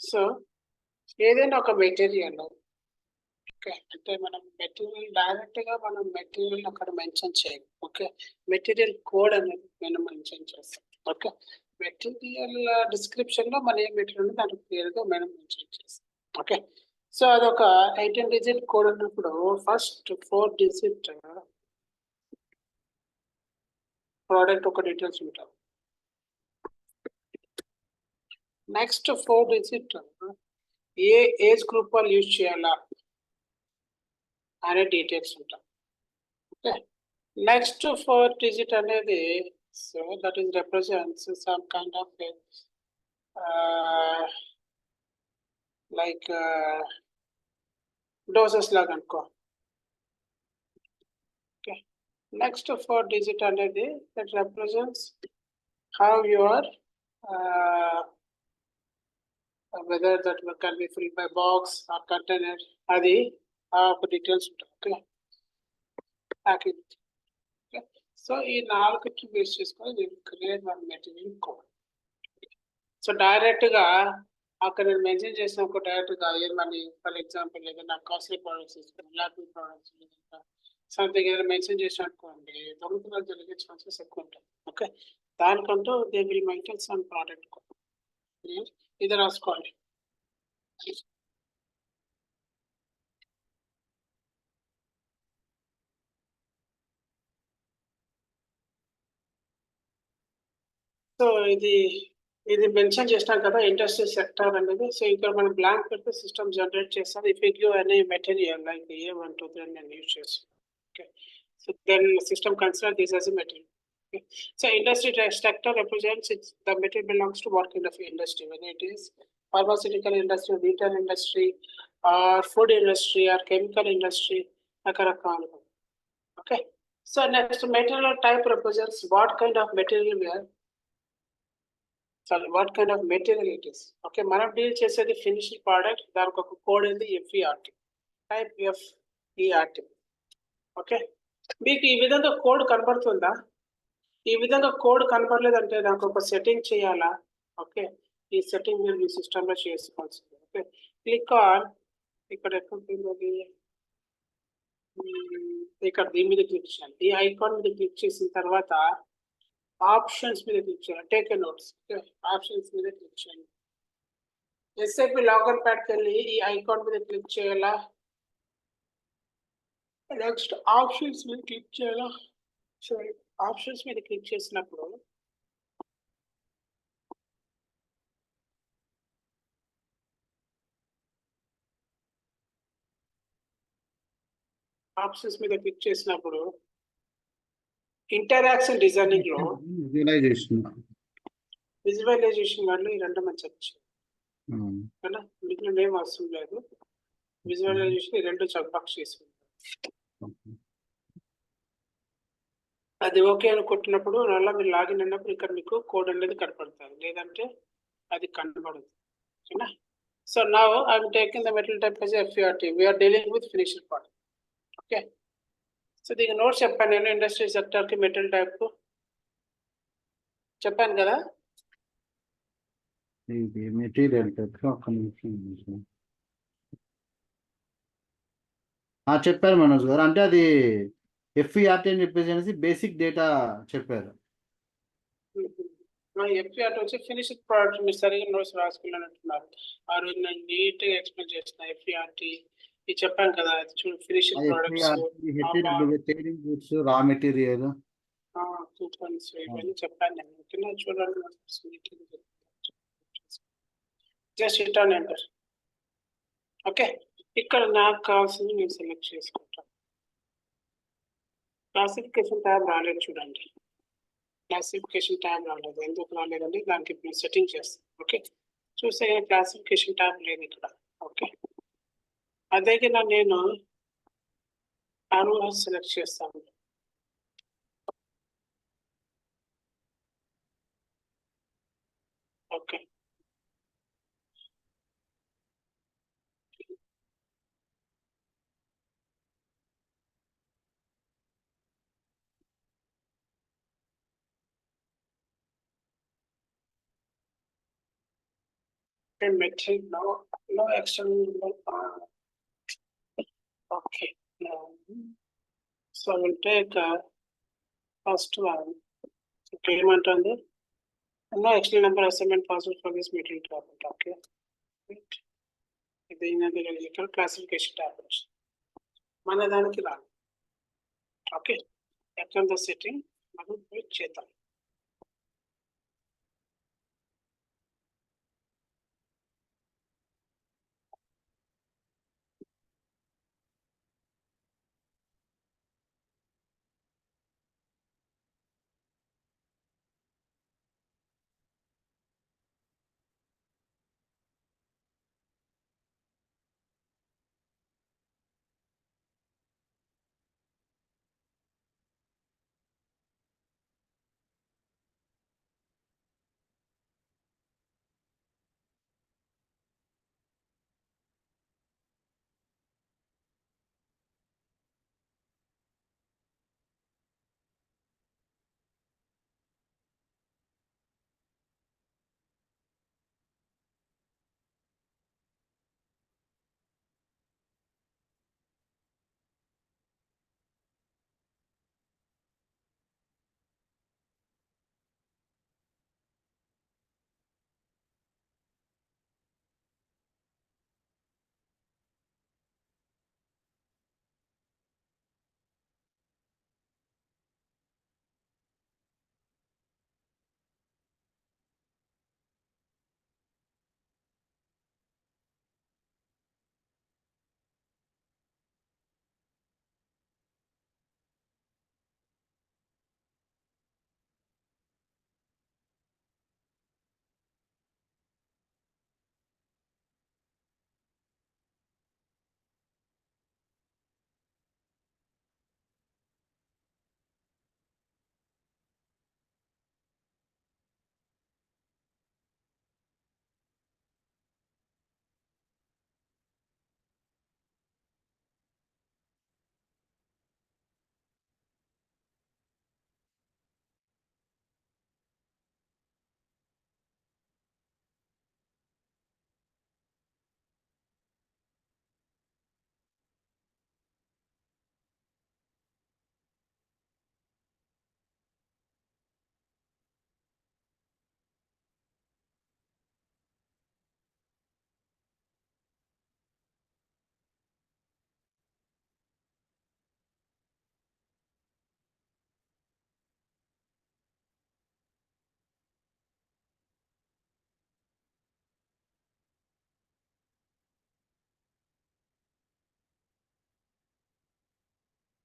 So ఏదైనా ఒక material okay అంటే మనం మెటీరియల్ డైరెక్ట్గా మనం మెటీరియల్ అక్కడ మెన్షన్ చేయం ఓకే మెటీరియల్ కోడ్ అనేది మనం మెన్షన్ చేస్తాం ఓకే మెటీరియల్ డిస్క్రిప్షన్లో మన ఏ మెటీరియల్ ఉందో దానికి క్లియర్గా మనం మెన్షన్ చేస్తాం ఓకే సో అదొక 18 డిజిట్ కోడ్ ఉన్నప్పుడు ఫస్ట్ 4 డిజిట్ ప్రోడక్ట్ ఒక డీటెయిల్స్ ఉంటాం నెక్స్ట్ 4 డిజిట్ ఏ ఏజ్ గ్రూప్ వాళ్ళు యూజ్ చేయాలా అనే డీటెయిల్స్ ఉంటాం ఓకే నెక్స్ట్ 4 డిజిట్ అనేది so that is represents some kind of like doses లాగా అనుకో ఓకే నెక్స్ట్ 4 డిజిట్ అనేది that represents how your whether that can be filled by box or container అది ఒక డీటెయిల్స్ ఉంటాయి ఓకే ప్యాకేజ్ ఓకే సో ఈ 4కి base చేసుకొని నేను create one material code so డైరెక్ట్గా అక్కడ నేను మెన్షన్ చేసిన ఒక డైరెక్ట్గా ఏమని ఫర్ ఎగ్జాంపుల్ ఏదైనా కాస్ట్లీ ప్రోడక్ట్స్ తీసుకుని ల్యాపింగ్ ప్రోడక్ట్స్ సంథింగ్ ఏదైనా మెన్షన్ చేసిన అనుకోండి దొంగతనాలు జరిగే ఛాన్సెస్ ఎక్కువ ఉంటాయి ఓకే దానికంటూ they will maintain some product code ఇది రాసుకోండి సో ఇది మెన్షన్ చేసినాం కదా ఇండస్ట్రీ సెక్టర్ అనేది సో ఇక్కడ మనం బ్లాంక్ పెడితే సిస్టమ్ జనరేట్ చేస్తాం ఇఫ్ యూ గివ్ అనే మెటీరియల్ లైక్ A123 నేను యూజ్ చేస్తాను okay so then system consider this as a material so industry sector represents the material belongs to what kind of industry whether it is pharmaceutical industry retail industry or food industry or chemical industry రకరకాలుగా okay so next material type represents what kind of material where what kind of material it is okay మనం deal చేసేది finished product దానికి ఒక code ఉంది FERT type FERT okay మీకు ఈ విధంగా code కనబడుతుందా ఈ విధంగా కోడ్ కనబడలేదంటే దానికి ఒక సెట్టింగ్ చేయాలా ఓకే ఈ సెట్టింగ్ మీరు మీ సిస్టంలో చేసుకోవాల్సింది ఓకే క్లిక్ ఆన్ ఇక్కడ ఎక్కడుంది ఇక్కడ దీని మీద క్లిక్ చేయాలి ఈ ఐకాన్ మీద క్లిక్ చేసిన తర్వాత ఆప్షన్స్ మీద క్లిక్ చేయాలి టేక్ ఏ నోట్స్ ఆప్షన్స్ మీద క్లిక్ చేయండి SAP లాగర్ ప్యాడ్కి వెళ్ళి ఈ ఐకాన్ మీద క్లిక్ చేయాలా నెక్స్ట్ ఆప్షన్స్ మీద క్లిక్ చేయాలా సారీ ఆప్షన్స్ మీద క్లిక్ చేసినప్పుడు ఆప్షన్స్ మీద క్లిక్ చేసినప్పుడు ఇంటరాక్షన్ డిజైనింగ్ లో విజువలైజేషన్ వాళ్ళు ఈ రెండు మంచి వచ్చాయి మిగిలిన ఏం అవసరం లేదు విజువలైజేషన్ ఈ రెండు చెక్ బాక్స్ చేసుకుంటారు అది ఓకే అని కొట్టినప్పుడు అలా మీరు లాగిన్ అయినప్పుడు ఇక్కడ మీకు కోడ్ అనేది కనపడుతుంది లేదంటే అది కనపడదు ఓకేనా so now I'm taking the material type as FERT we are dealing with finished product okay so దీనికి నోట్స్ చెప్పాను నేను ఇండస్ట్రీ సెక్టర్కి మెటీరియల్ టైప్ చెప్పాను కదా మెటీరియల్ చెప్పారు మనోజ్ గారు అంటే అది FERT అని చెప్పేసి బేసిక్ డేటా చెప్పారు FERT వచ్చి ఫినిష్డ్ ప్రోడక్ట్ మీరు సరిగ్గా నోట్స్ రాసుకున్నట్టున్నారు ఆ రోజు నేను నీట్గా ఎక్స్ప్లెయిన్ చేసిన FERT ఇది చెప్పాను కదా ఫినిష్డ్ ప్రొడక్ట్స్ రా మెటీరియల్ ఇవన్నీ చెప్పాను నేను ఓకేనా చూడండి just hit on enter okay ఇక్కడ నాకు కావాల్సింది నేను సెలెక్ట్ చేసుకుంటాను క్లాసిఫికేషన్ ట్యాబ్ రాలేదు చూడండి క్లాసిఫికేషన్ ట్యాబ్ రాలేదు ఎందుకు రాలేదండి దానికి ఇప్పుడు సెట్టింగ్ చేస్తాను ఓకే చూస్తే క్లాసిఫికేషన్ ట్యాబ్ లేదు ఇక్కడ ఓకే అదే నేను ఆర్ఓఎస్ సెలెక్ట్ చేస్తాను okay Okay, metric no external. Okay. Now, so we'll take first one. Okay, ఏమంటుంది? No external number assignment possible for this metric tablet. Okay. Right. ఇది ఇక్కడ క్లాసిఫికేషన్ టాబ్లెట్స్ మన దానికి రాదు. ఓకే, ఎక్కడ ద సెట్టింగ్ మనం చేద్దాం.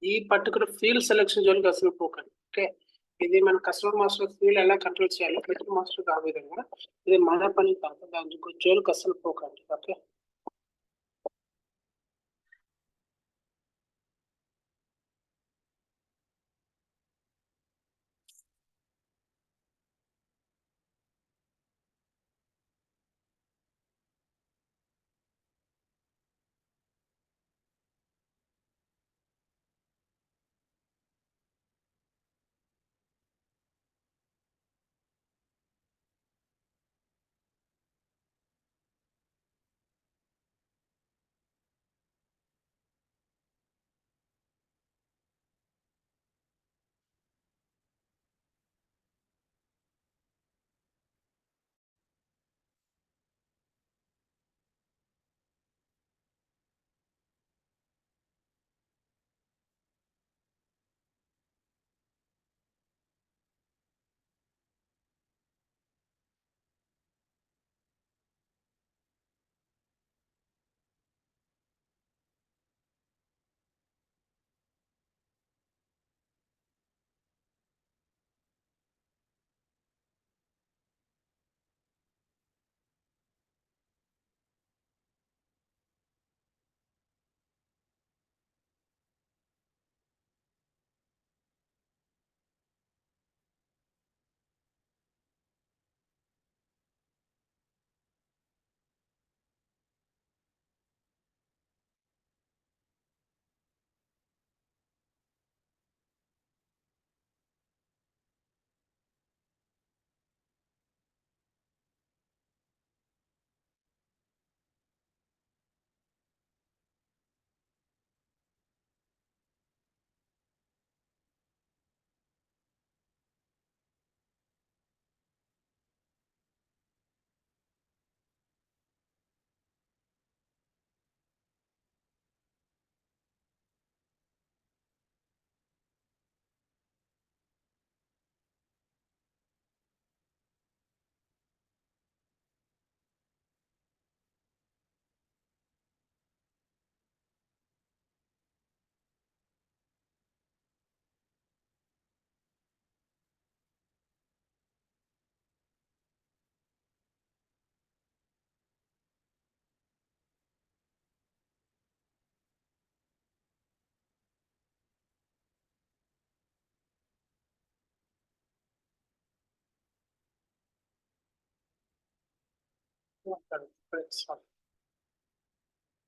ఈ పర్టికులర్ ఫీల్డ్ సెలెక్షన్ జోలికి అసలు పోకండి. ఓకే, ఇది మన కస్టమర్ మాస్టర్ ఫీల్డ్ ఎలా కంట్రోల్ చేయాలో మెట్రిక్ మాస్టర్ ఆ విధంగా, ఇది మన పని కాదు, దాని జోలికి అసలు పోకండి. Okay,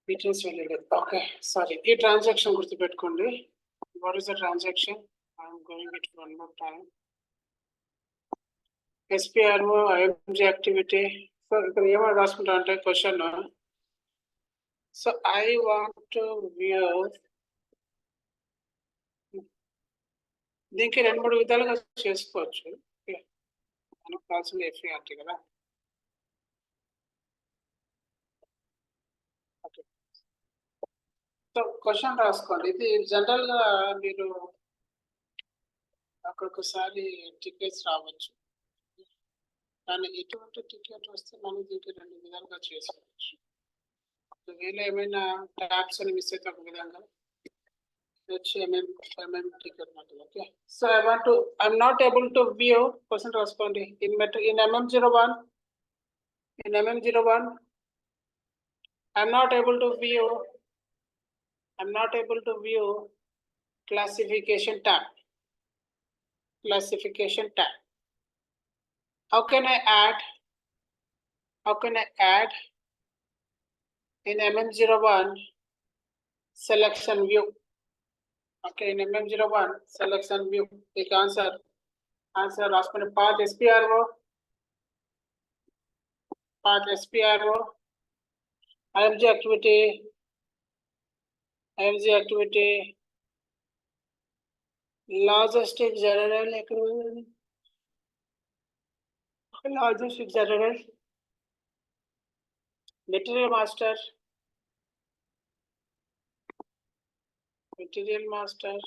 Details related. Okay, sorry. ఈ ట్రాన్సాక్షన్ గుర్తుపెట్టుకోండి. What is the transaction? I'm going it one more time. SPRO, IMG activity. So ఇక్కడ ఏమో రాసుకుంటా అంటే question. So I want to view. దీనికి 2-3 విధాలుగా చేసుకోవచ్చు. మనకు కావాల్సిన FART కదా. సో క్వశ్చన్ రాసుకోండి. ఇది జనరల్ గా మీరు ఒక్కొక్కసారి టికెట్స్ రావచ్చు, కానీ ఎటువంటి టికెట్ వస్తే మనం దీనికి 2 విధాలుగా చేసుకోవచ్చు. ఒకవేళ ఏమైనా ట్యాక్స్ అని మిస్ అయితే ఒక విధంగా టికెట్ ఉంటుంది. Okay, so I'm not able to view question రాసుకోండి. In MM01 I'm not able to view classification tab. How can I add in MM01 selection view? Okay, in MM01 selection view, take answer రాసుకుని path SPRO, IMG activity, logistic general, material master, material master,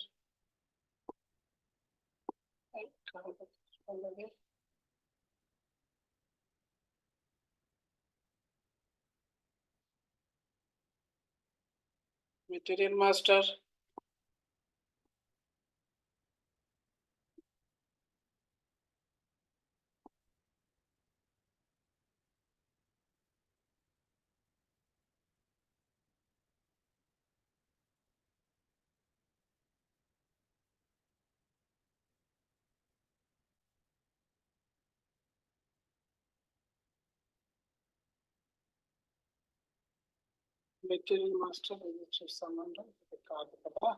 material master ఇది చూస్తామంటే కాదు కదా.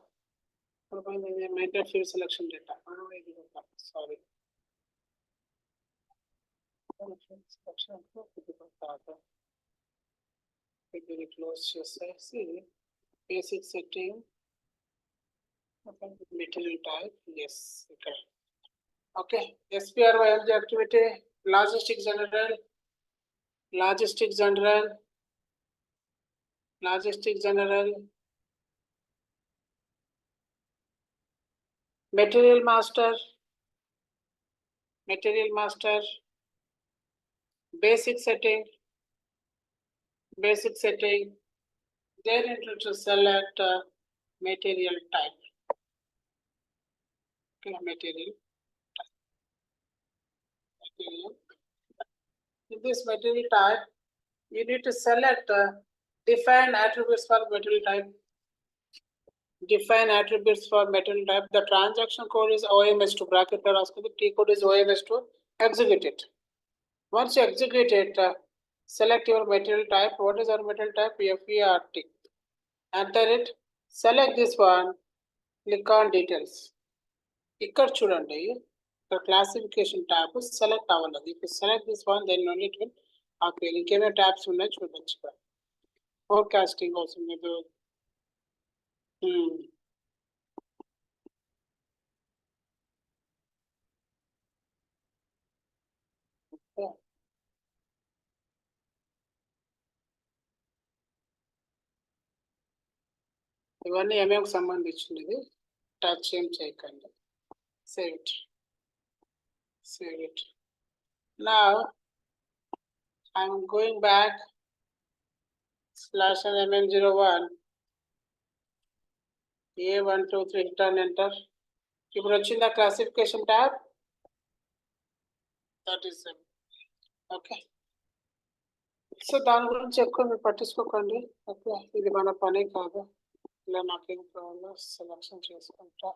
ఇప్పుడు maintain field selection data, ఇది sorry దీన్ని close చేసేసి basic setting material type S ఇక్కడ. Okay, SPRO IMG activity, logistic general, material master, basic setting, then to select material type. Okay, material. In this material type, you need to select define attributes for material type. The transaction code is OMS2 bracket. The T code is OMS2. Execute it. Once you execute it, select your material type. What is our material type? FART. Enter it. Select this one. Click on details. ఇక్కడ చూడండి, classification tab select అవ్వాలి. ఇప్పుడు select this one, then only it will appear. ఇంకేమైనా tabs ఉన్నాయి చూడొచ్చు. Forecasting అవసరం లేదు. ఇవన్నీ ఎంఏకి సంబంధించినది. టచ్ ఏం చేయకండి. Save it. Now I'm going back /MM01 A123 hit and enter. ఇప్పుడు వచ్చిందా classification tab? That is okay. So దాని గురించి ఎక్కువ మీరు పట్టించుకోకండి. ఓకే, ఇది మన పని కాదు. ఇలా నాకేం కావాలో సెలెక్షన్ చేసుకుంటా.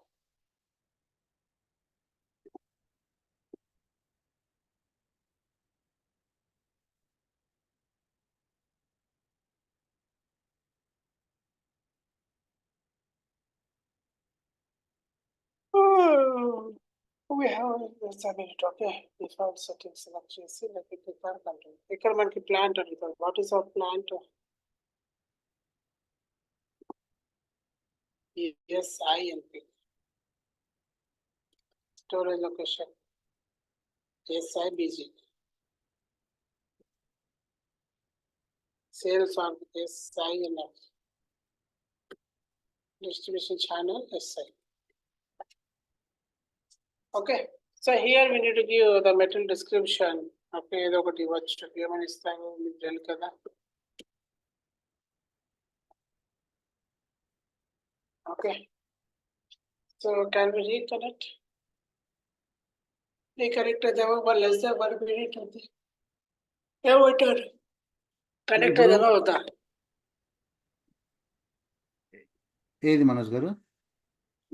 we have this ability, okay? Default settings select చేసి let me click on control. ఇక్కడ మనకి plant అడుగుతారు. What is our plant? SINP. Storage location. SIBG. Sales on SINF. Distribution channel SI. Okay. So here we need to give the material description. Okay, ఏదో ఒకటి ఇవ్వచ్చు. ఏమని ఇస్తాను మీకు తెలుసు కదా. Okay. So can we reconnect? Reconnect అవ్వక less than 1 minute ఉంది. ఏమంటారు? కనెక్ట్ అయ్యావా వద్దా? ఏది మనోజ్ గారు?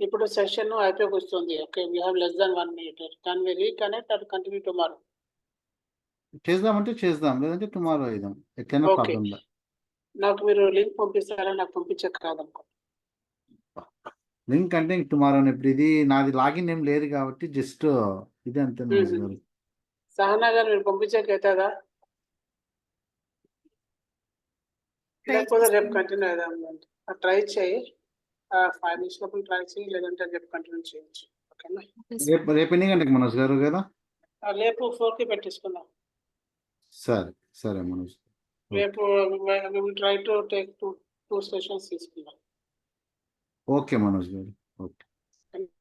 ఇప్పుడు సెషన్ అయిపోయి వస్తుంది. Okay, we have less than 1 minute. Can we reconnect or continue tomorrow? చేద్దామంటే చేద్దాం, లేదంటే టుమారో అయిదాం, ఎట్లైనా Okay. ప్రాబ్లం లేదు. నాకు మీరు లింక్ పంపిస్తారా? నాకు పంపించక కాదనుకో. లింక్ అంటే టుమారో. ఇప్పుడు ఇది నాది లాగిన్ ఏం లేదు కాబట్టి జస్ట్ ఇది అంతే మనోజ్ గారు. సహనా గారు మీరు పంపించక అవుతుందా? లేకపోతే రేపు కంటిన్యూ అవుదాం. ట్రై చేయి, 5 minutes లోపల ట్రై చేయి, లేదంటే రేపు కంటిన్యూ చేయొచ్చు. ఓకేనా? రేపు ఎన్ని గంటలకు మనోజ్ గారు కదా? రేపు 4కి పెట్టేసుకుందాం. సరే సరే మనోజ్. రేపు try to take two sessions తీసుకుందాం. ఓకే మనోజ్ గారు. ఓకే.